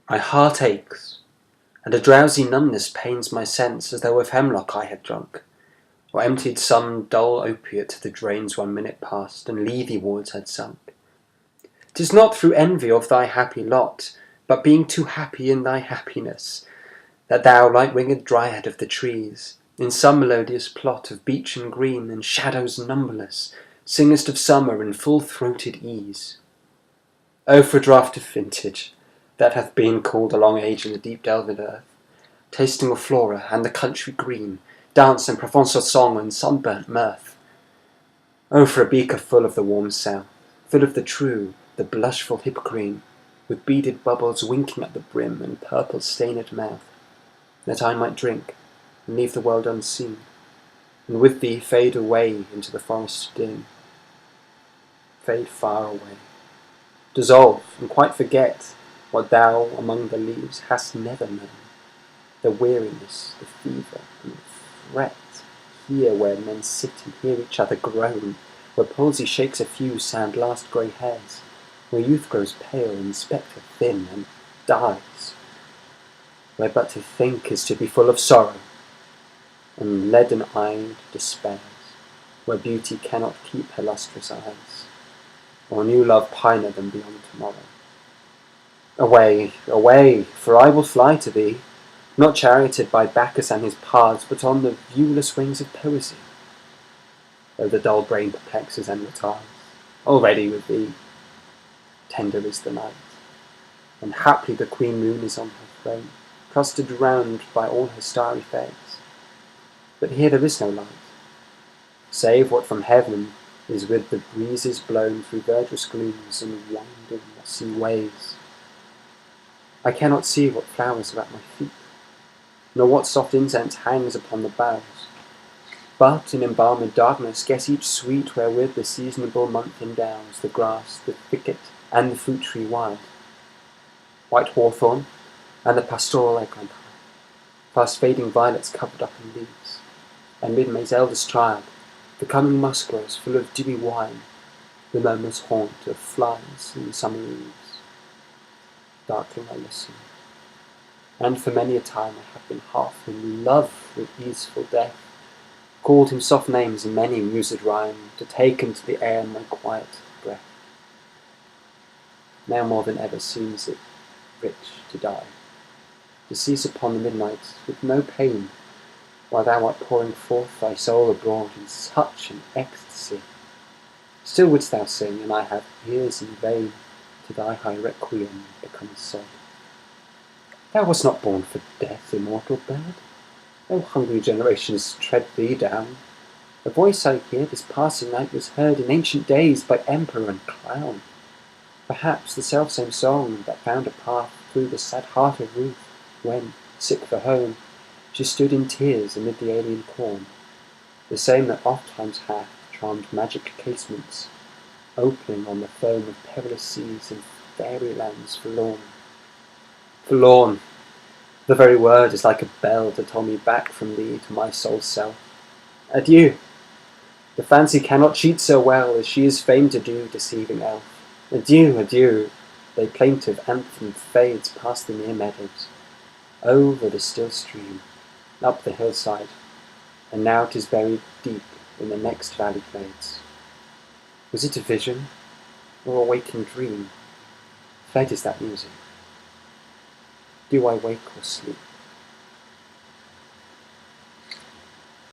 My heart aches, and a drowsy numbness pains my sense, as though of hemlock I had drunk, or emptied some dull opiate to the drains 1 minute past, and Lethe wards had sunk. 'Tis not through envy of thy happy lot, but being too happy in thy happiness, that thou, like winged dryad of the trees, in some melodious plot of beech and green, and shadows numberless, singest of summer in full-throated ease. O for a draught of vintage, that hath been called a long age in the deep delved earth, tasting of flora and the country green, dance and Provençal song and sunburnt mirth. O for a beaker full of the warm south, full of the true, the blushful hippocrene, with beaded bubbles winking at the brim and purple stained mouth, that I might drink and leave the world unseen, and with thee fade away into the forest dim. Fade far away, dissolve and quite forget what thou among the leaves hast never known, the weariness, the fever, and the fret, here where men sit and hear each other groan, where palsy shakes a few sad last grey hairs, where youth grows pale and spectre thin and dies, where but to think is to be full of sorrow, and leaden-eyed despairs, where beauty cannot keep her lustrous eyes, or new love piner than beyond tomorrow. Away, away, for I will fly to thee, not charioted by Bacchus and his pards, but on the viewless wings of poesy. Though the dull brain perplexes and retards, already with thee, tender is the night, and haply the queen moon is on her throne, clustered round by all her starry fays. But here there is no light, save what from heaven is with the breezes blown through verdurous glooms and winding mossy ways. I cannot see what flowers are at my feet, nor what soft incense hangs upon the boughs, but in embalmed darkness guess each sweet wherewith the seasonable month endows the grass, the thicket, and the fruit tree wild. White hawthorn and the pastoral eglantine, fast fading violets covered up in leaves, and mid May's eldest child, the coming musk rose full of dewy wine, the murmurous haunt of flies in summer eves. Darkling I listen, and for many a time I have been half in love with easeful death, called him soft names in many mused rhyme, to take into the air my quiet breath. Now more than ever seems it rich to die, to cease upon the midnight with no pain, while thou art pouring forth thy soul abroad in such an ecstasy. Still wouldst thou sing, and I have ears in vain to thy high requiem become a song. Thou wast not born for death, immortal bird. No hungry generations tread thee down. The voice I hear this passing night was heard in ancient days by emperor and clown. Perhaps the selfsame song that found a path through the sad heart of Ruth, when, sick for home, she stood in tears amid the alien corn, the same that ofttimes hath charmed magic casements, opening on the foam of perilous seas in fairy lands forlorn. Forlorn! The very word is like a bell to toll me back from thee to my soul's self. Adieu! The fancy cannot cheat so well as she is famed to do, deceiving elf. Adieu, adieu! Thy plaintive anthem fades past the near meadows, over the still stream, up the hillside, and now 'tis buried deep in the next valley glades. Was it a vision, or a waking dream? Fled is that music. Do I wake or sleep?